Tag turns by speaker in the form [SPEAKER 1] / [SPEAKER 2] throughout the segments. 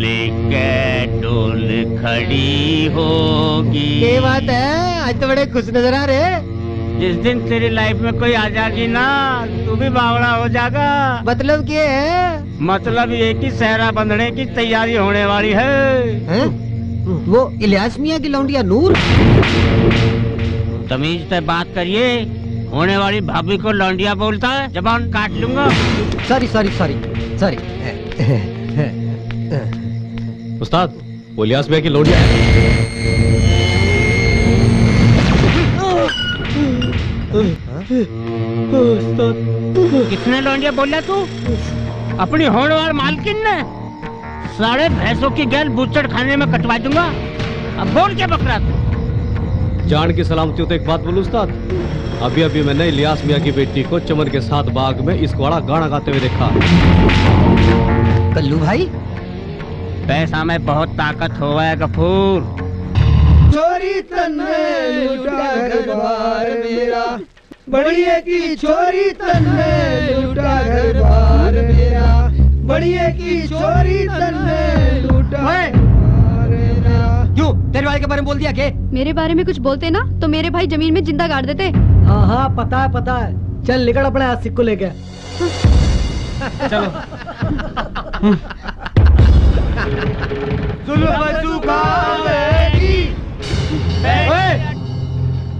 [SPEAKER 1] लेके डोल खड़ी होगी।
[SPEAKER 2] ये बात है, आज तो बड़े खुश नजर आ रहे।
[SPEAKER 1] जिस दिन तेरी लाइफ में कोई आ जाएगी ना, तू भी बावड़ा हो जाएगा।
[SPEAKER 2] मतलब क्या है?
[SPEAKER 1] मतलब ये कि सहरा बंधने की तैयारी होने वाली है।
[SPEAKER 2] वो इलियास मियां की लौंडिया नूर।
[SPEAKER 1] तमीज से बात करिए, होने वाली भाभी को लौंडिया बोलता है, जबान काट लूंगा।
[SPEAKER 2] Sorry sorry sorry sorry.
[SPEAKER 3] उस्ताद, वो इलियास मियां की लौंडिया है।
[SPEAKER 1] किसने लौंडिया बोला तू? अपनी होड़वार मालकिन ने? साढ़े भैंसों की गैल बूचड़ खाने में कटवा दूंगा। अब बोल क्या बकरा तू?
[SPEAKER 3] जान की सलामती हो तो एक बात बोलूं उस्ताद, अभी अभी मैंने इलियास मियां की बेटी को चमन के साथ बाग में इस वाला गाना गाते हुए देखा।
[SPEAKER 2] कल्लू भाई,
[SPEAKER 1] पैसा में बहुत ताकत हो है गफूर।
[SPEAKER 4] चोरी तन्ने लूटा घर बार मेरा, बढ़िया की चोरी तन्ने लूटा घर बार मेरा, बढ़िया की चोरी तन्ने लूटा घर मेरा।
[SPEAKER 2] क्यों तेरे भाई के बारे में बोल दिया के?
[SPEAKER 5] मेरे बारे में कुछ बोलते ना तो मेरे भाई जमीन में जिंदा गाड़ देते।
[SPEAKER 4] हाँ हाँ पता है। चल निकल अपने आशिक को लेके।
[SPEAKER 3] चलो।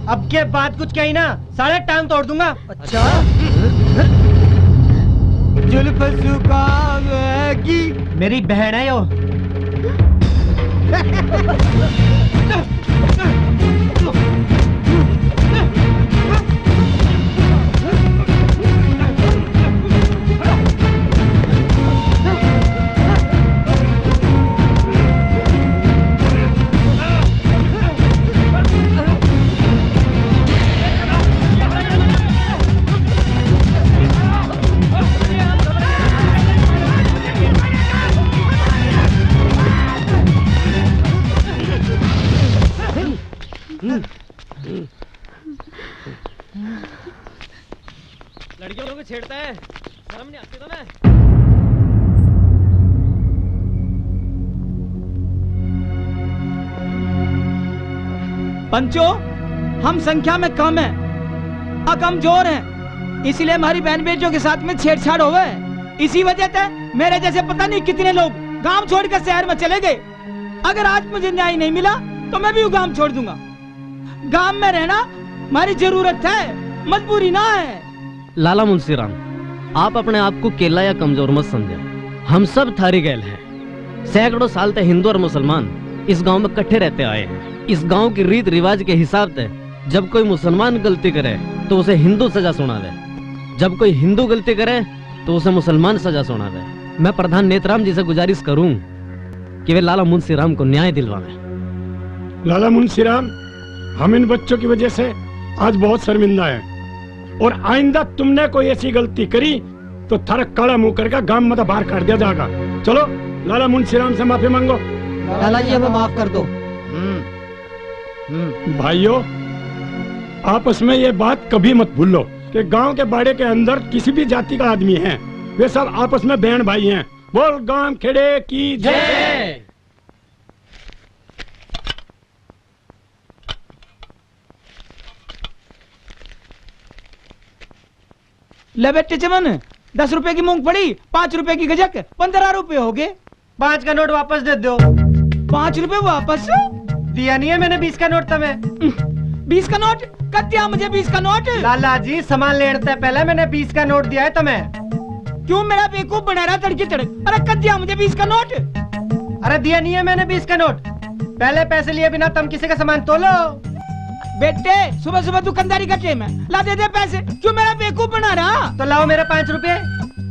[SPEAKER 4] अब के बात कुछ कही ना, सारे टांग तोड़ दूंगा। अच्छा जुल्फ सुखावेगी। मेरी बहन है यो।
[SPEAKER 3] लड़कियों को छेड़ता है, शर्म नहीं आती तो ना।
[SPEAKER 4] पंचो, हम संख्या में कम हैं, कमजोर हैं, इसलिए हमारी बहन बेटियों के साथ में छेड़छाड़ हो गए। इसी वजह से मेरे जैसे पता नहीं कितने लोग गांव छोड़कर शहर में चले गए। अगर आज मुझे न्याय नहीं मिला तो मैं भी गांव छोड़ दूंगा। गांव में रहना हमारी जरूरत है, मजबूरी ना है।
[SPEAKER 6] लाला मुंशीराम, आप अपने आप को केला या कमजोर मत समझे। हम सब थारी गैल हैं। सैकड़ों साल तक हिंदू और मुसलमान इस गांव में इकट्ठे रहते आए हैं। इस गांव की रीत रिवाज के हिसाब से जब कोई मुसलमान गलती करे तो उसे हिंदू सजा सुनावे, जब कोई हिंदू गलती करे तो उसे मुसलमान सजा सुनावे। मैं प्रधान नेतराम जी से गुजारिश करूं कि वे लाला मुंशीराम को न्याय दिलवावें।
[SPEAKER 7] लाला मुंशीराम, हम इन बच्चों की वजह से आज बहुत शर्मिंदा हैं, और आइंदा तुमने कोई ऐसी गलती करी तो थारा काला मुंह करके गांव में बाहर काट दिया जाएगा। चलो लाला मुंशीराम से माफी मांगो।
[SPEAKER 2] लाला जी हमें माफ कर दो।
[SPEAKER 7] भाइयों, आपस में ये बात कभी मत भूलो कि गांव के बाड़े के अंदर किसी भी जाति का आदमी है, वे सब आपस में बहन भाई हैं। बोल गांव खेड़े की जय।
[SPEAKER 4] ले बेटे चमन, 10 रुपए की मूंगफली, 5 रुपए की गजक, 15 रुपए हो गए। 5 का नोट वापस दे दो। 5 रुपए वापस दिया नहीं है मैंने। 20 का नोट तुम्हें। 20 का नोट कब दिया मुझे? 20 का नोट लाला जी सामान लेते पहले मैंने 20 का नोट दिया है तुम्हें। क्यों मेरा बेवकूफ बना रहा तड़की तड़क? अरे कब दिया मुझे 20 का नोट? अरे दिया नहीं है मैंने 20 का नोट। पहले पैसे लिए बिना तुम किसी का सामान तोलो। बेटे सुबह सुबह दुकानदारी का टाइम है, ला दे दे पैसे। क्यों मेरा बेवकूफ बना रहा? तो लाओ मेरे 5 रुपए।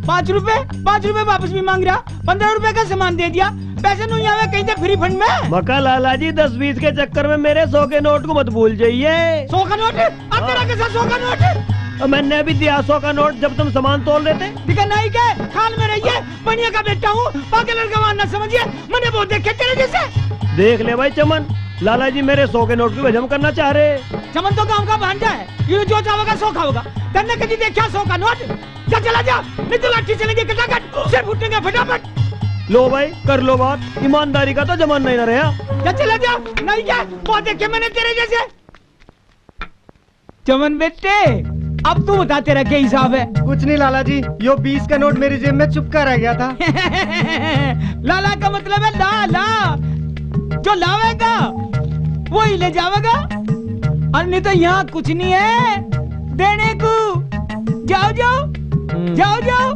[SPEAKER 4] 5 रुपए? 5 रुपए वापस भी मांग रहा। 15 रुपए का सामान दे दिया। पैसे नहीं आवे कहीं थे फ्री फंड में।
[SPEAKER 8] मका लाला जी 10-20 के चक्कर में मेरे 100 के नोट को मत भूल जाइए।
[SPEAKER 4] 100 का नोट? अब तेरा कैसा 100 का नोट?
[SPEAKER 8] मैंने अभी दिया 100 का नोट जब तुम सामान तोल रहे थे।
[SPEAKER 4] दिखा नहीं के खान में रहिए, बनिया का बेटा हूँ, पागल लड़का ना समझिए। मैंने बहुत देखे तेरे जैसे।
[SPEAKER 8] देख ले भाई चमन, लाला जी मेरे 100 के नोट को हजम करना चाह रहे।
[SPEAKER 4] चमन तो गांव का भांजा है, ये जो चाहेगा 100 खाओगा। तन्ने कभी देखा 100 का नोट? जा चला जा, नहीं तो लाठी चलेंगे कटाकट, सिर फूटेंगे फटाफट।
[SPEAKER 8] लो भाई कर लो बात, ईमानदारी का तो जमाना ही ना रहा।
[SPEAKER 4] क्या चला जा, नहीं क्या बहुत देखे मैंने तेरे जैसे। चमन बेटे अब तू बता तेरा क्या हिसाब है?
[SPEAKER 2] कुछ नहीं लाला जी, यो 20 का नोट मेरी जेब में चुपका रह गया था।
[SPEAKER 4] लाला का मतलब है लाला, जो लावेगा वो ही ले जावेगा, और नहीं तो यहाँ कुछ नहीं है देने को। जाओ जाओ जाओ जाओ।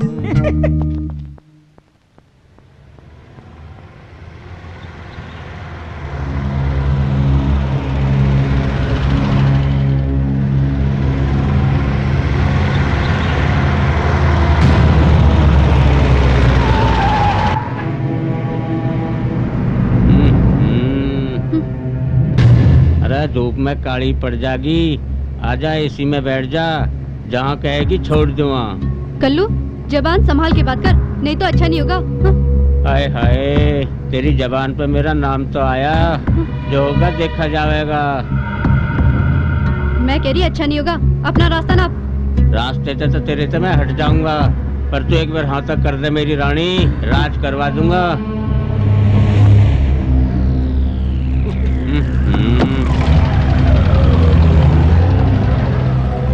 [SPEAKER 1] अरे धूप में काली पड़ जागी, आजा एसी में बैठ जा, जहाँ कहेगी छोड़ दूँ वहाँ।
[SPEAKER 5] कल्लू जबान संभाल के बात कर, नहीं तो अच्छा नहीं होगा।
[SPEAKER 1] हाय हाय, तेरी जबान पे मेरा नाम तो आया, जो होगा देखा जाएगा।
[SPEAKER 5] मैं कह रही अच्छा नहीं होगा, अपना रास्ता नाप।
[SPEAKER 1] रास्ते से तो तेरे से मैं हट जाऊंगा, पर तू एक बार हाँ तक कर दे मेरी रानी, राज करवा दूंगा।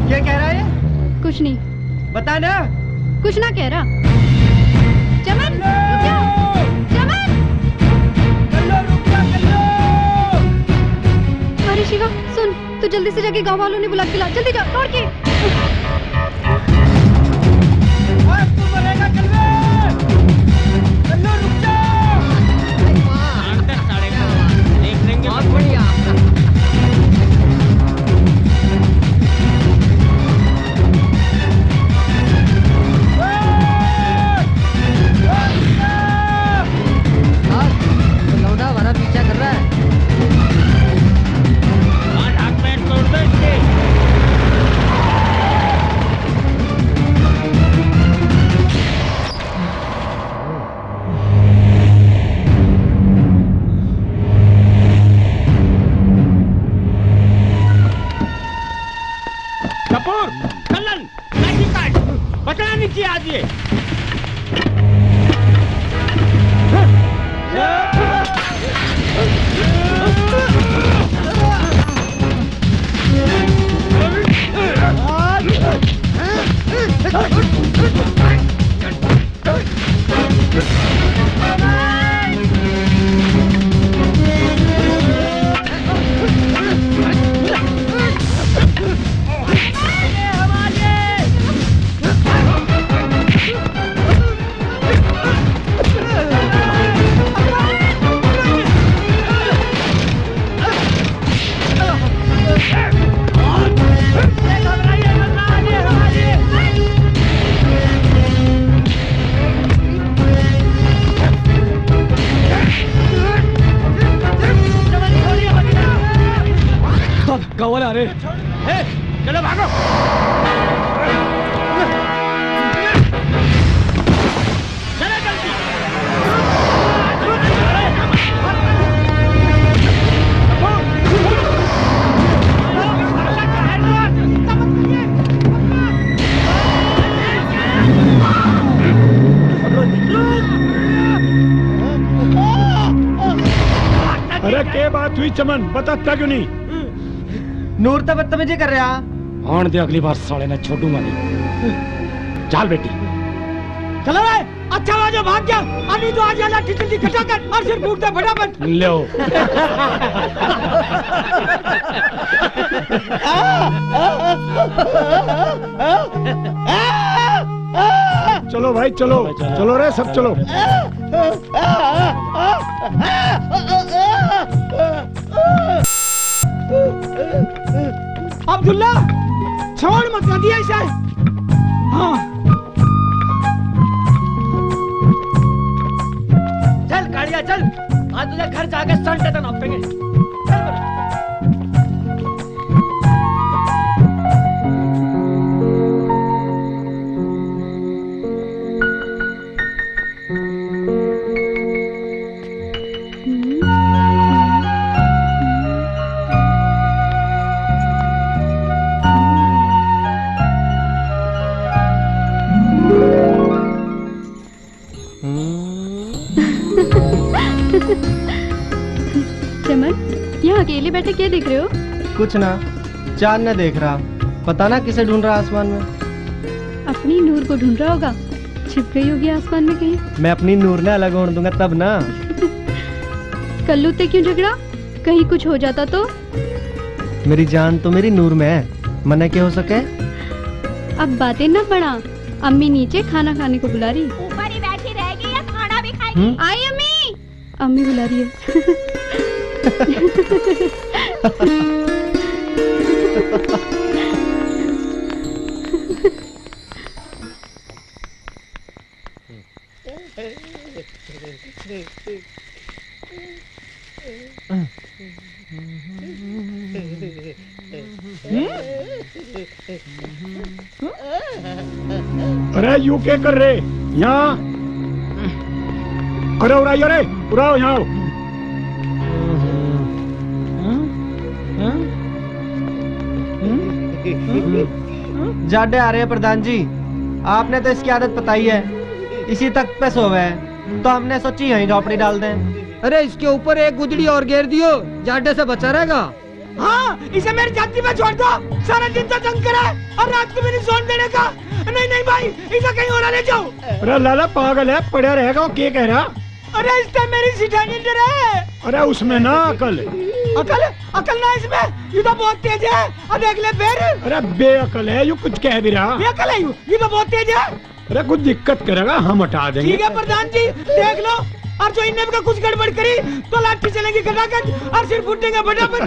[SPEAKER 2] ये कह रहा है?
[SPEAKER 5] कुछ नहीं,
[SPEAKER 2] बता ना।
[SPEAKER 5] कुछ ना कह रहा। चमन रुक जाओ, चमन। अरे शिवा सुन, तू जल्दी से जाके गांव वालों ने बुला के ला, जल्दी जा दौड़ के।
[SPEAKER 1] देख लेंगे।
[SPEAKER 2] बहुत बढ़िया। लौंडा हमारा पीछा कर रहा है।
[SPEAKER 1] हाँ, ढाक पैर तोड़ दो इसके। कपूर, कल्लन, लाठी काट, बचना नहीं चाहिए आज ये।
[SPEAKER 3] गाँव वाले आ रहे।
[SPEAKER 1] चलो भागो। चलो जल्दी।
[SPEAKER 7] अरे क्या बात हुई चमन, बताता क्यों नहीं?
[SPEAKER 2] नूर तो बदतमीजी कर रहा।
[SPEAKER 7] आन दे, अगली बार साले ने छोड़ूंगा नहीं। चल बेटी।
[SPEAKER 4] चलो रे, अच्छा हुआ जो भाग गया, अभी तो आज लाठी जल्दी कटा कर और सिर फूटता फटाफट।
[SPEAKER 7] लो। चलो भाई चलो, चलो रे सब चलो।
[SPEAKER 4] अब्दुल्ला छोड़ मत दिया इसे। हाँ
[SPEAKER 2] चल गाड़िया चल, आज तुझे घर जाके संटे तो नापेंगे। चल बड़ा।
[SPEAKER 5] अकेले बैठे क्या देख रहे हो?
[SPEAKER 2] कुछ ना, चांद न देख रहा। पता ना किसे ढूंढ रहा आसमान में।
[SPEAKER 5] अपनी नूर को ढूंढ रहा होगा, छिप गई होगी आसमान में कहीं।
[SPEAKER 2] मैं अपनी नूर ने अलग होने दूंगा तब ना।
[SPEAKER 5] कल्लू ते क्यों झगड़ा? कहीं कुछ हो जाता तो?
[SPEAKER 2] मेरी जान तो मेरी नूर में है, मना क्या हो सके।
[SPEAKER 5] अब बातें न बढ़ा, अम्मी नीचे खाना खाने को बुला रही।
[SPEAKER 9] ऊपर ही बैठी रहेगी या खाना भी खाएगी?
[SPEAKER 5] आई अम्मी। अम्मी बुला रही है।
[SPEAKER 7] अरे यू क्या कर रहे यहाँ? अरे उड़ाओ यहाँ आओ।
[SPEAKER 2] जाडे आ रहे हैं प्रधान जी। आपने तो इसकी आदत बताई है, इसी तक पे सोवे है, तो हमने सोची यहीं झोपड़ी डाल दें।
[SPEAKER 4] अरे इसके ऊपर एक गुदड़ी और घेर दियो, जाडे से बचा रहेगा। हाँ, इसे मेरी जाति में छोड़ दो। सारा दिन तो जंग करे और रात को भी नहीं सोने देने का। नहीं नहीं भाई, इसे कहीं और ले जाओ।
[SPEAKER 7] अरे लाला पागल है, पड़ा रहेगा। वो क्या कह रहा?
[SPEAKER 4] अरे इससे मेरी सिठानी डरे।
[SPEAKER 7] अरे उसमें ना अकल
[SPEAKER 4] अकल ना इसमें, ये तो बहुत तेज है। अब देख ले फिर।
[SPEAKER 7] अरे बेअकल है, यू कुछ कह भी रहा।
[SPEAKER 4] बेअकल है ये तो बहुत तेज है।
[SPEAKER 7] अरे कुछ दिक्कत करेगा, हम हटा देंगे।
[SPEAKER 4] ठीक है प्रधान जी, देख लो। और जो इनने का कुछ गड़बड़ करी तो लाठी चलेंगी खटाखट और सिर फूटेंगे फटाफट।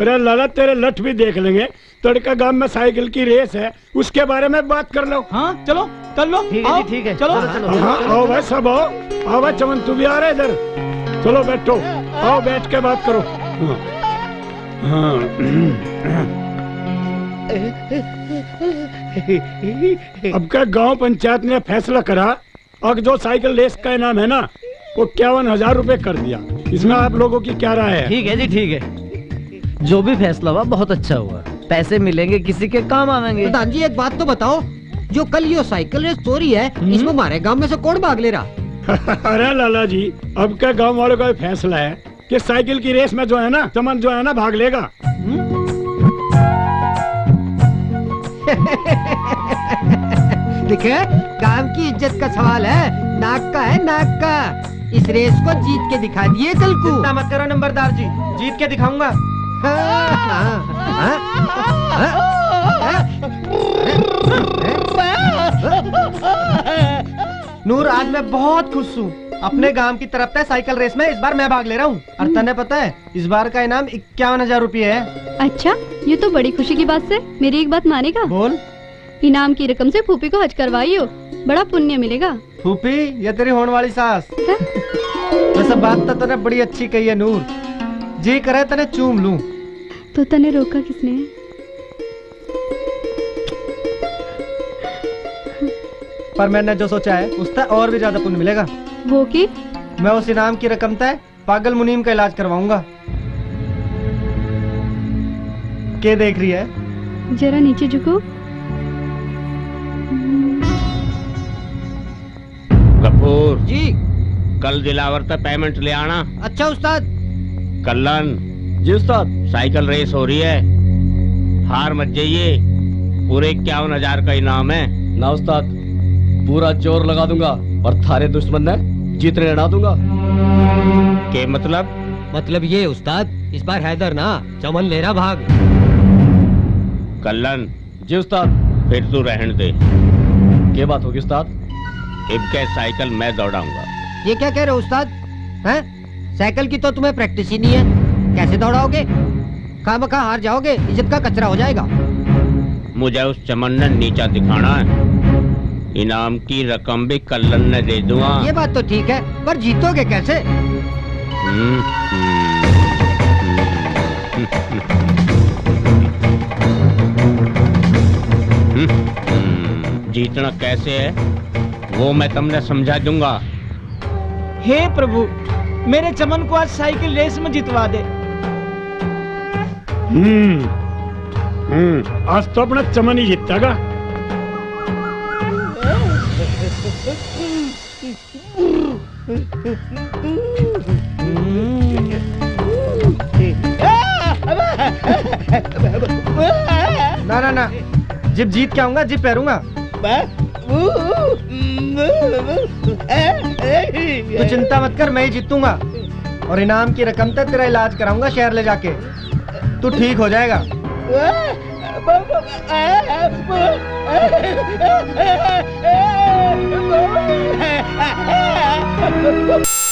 [SPEAKER 7] अरे लाला तेरे लठ भी देख लेंगे। तड़का गांव में साइकिल की रेस है, उसके बारे में बात कर लो।
[SPEAKER 4] हाँ चलो कर लो।
[SPEAKER 2] ठीक है जी, ठीक है।
[SPEAKER 4] चलो
[SPEAKER 7] हाँ आओ भाई, सब आओ भाई। चमन तू भी आ रहा है इधर? चलो बैठो, आओ बैठ के बात करो। हाँ अब क्या गांव पंचायत ने फैसला करा, अब जो साइकिल रेस का इनाम है ना, वो 51,000 रुपए कर दिया। इसमें आप लोगों की क्या राय है?
[SPEAKER 6] ठीक है जी, ठीक है। जो भी फैसला हुआ बहुत अच्छा हुआ। पैसे मिलेंगे, किसी के काम आवेंगे।
[SPEAKER 4] प्रधान जी एक बात तो बताओ, जो कल ये साइकिल रेस चोरी है, इसमें हमारे गांव में से कौन भाग ले रहा?
[SPEAKER 7] अरे लाला जी, अब क्या गांव वालों का फैसला है कि साइकिल की रेस में जो है ना, चमन जो है ना भाग लेगा।
[SPEAKER 4] देखे, काम की इज्जत का सवाल है, नाक का है, नाक का। इस रेस को जीत के दिखा दिए कल को।
[SPEAKER 2] चिंता मत करो नंबरदार जी, जीत के दिखाऊंगा। नूर, आज मैं बहुत खुश हूँ। अपने गांव की तरफ से साइकिल रेस में इस बार मैं भाग ले रहा हूँ। और तने पता है, इस बार का इनाम 51,000 रुपये है।
[SPEAKER 5] अच्छा, ये तो बड़ी खुशी की बात है। मेरी एक बात मानेगा?
[SPEAKER 2] बोल।
[SPEAKER 5] इनाम की रकम से फूफी को हज करवाइयो, बड़ा पुण्य मिलेगा।
[SPEAKER 2] फूफी या तेरी होने वाली सास? वैसे बात तो तने बड़ी अच्छी कही है नूर, जी करे तने चूम लूं।
[SPEAKER 5] तो तने रोका किसने?
[SPEAKER 2] पर मैंने जो सोचा है उससे और भी ज्यादा पुण्य मिलेगा।
[SPEAKER 5] वो की?
[SPEAKER 2] मैं उस इनाम की रकम तय पागल मुनीम का इलाज करवाऊंगा। क्या देख रही है?
[SPEAKER 5] जरा नीचे झुको।
[SPEAKER 1] गफूर
[SPEAKER 4] जी
[SPEAKER 1] कल दिलावर तक पेमेंट ले आना।
[SPEAKER 4] अच्छा उस्ताद।
[SPEAKER 1] कल्याण
[SPEAKER 3] जी उस्ताद।
[SPEAKER 1] साइकिल रेस हो रही है, हार मत जाइए। पूरे 51,000 का इनाम है।
[SPEAKER 3] ना उस्ताद, पूरा जोर लगा दूंगा और थारे दुश्मन ने जीतने ना दूंगा।
[SPEAKER 1] के
[SPEAKER 4] मतलब ये उस्ताद, इस बार हैदर ना, चमन ले रहा भाग।
[SPEAKER 1] कल्याण
[SPEAKER 3] जी उस्ताद।
[SPEAKER 1] फिर तू रहने दे,
[SPEAKER 3] क्या बात होगी उस्ताद?
[SPEAKER 1] इनके साइकिल मैं दौड़ाऊंगा।
[SPEAKER 4] ये क्या कह रहे हो उस्ताद? हैं? साइकिल की तो तुम्हें प्रैक्टिस ही नहीं है, कैसे दौड़ाओगे? खामखा हार जाओगे, इज्जत का कचरा हो जाएगा।
[SPEAKER 1] मुझे उस चमन ने नीचा दिखाना है। इनाम की रकम भी कल्याण ने दे दूंगा।
[SPEAKER 4] ये बात तो ठीक है, पर जीतोगे कैसे?
[SPEAKER 1] जीतना कैसे है वो मैं तुमने समझा दूंगा।
[SPEAKER 4] हे प्रभु, मेरे चमन को आज साइकिल रेस में जितवा दे।
[SPEAKER 7] आज तो अपना चमन ही जीतेगा।
[SPEAKER 2] ना ना ना, जिप जीत के आऊंगा, जिप पहरूंगा। तू चिंता मत कर, मैं ही जीतूंगा और इनाम की रकम तक तेरा इलाज कराऊंगा शहर ले जाके। तू ठीक हो जाएगा।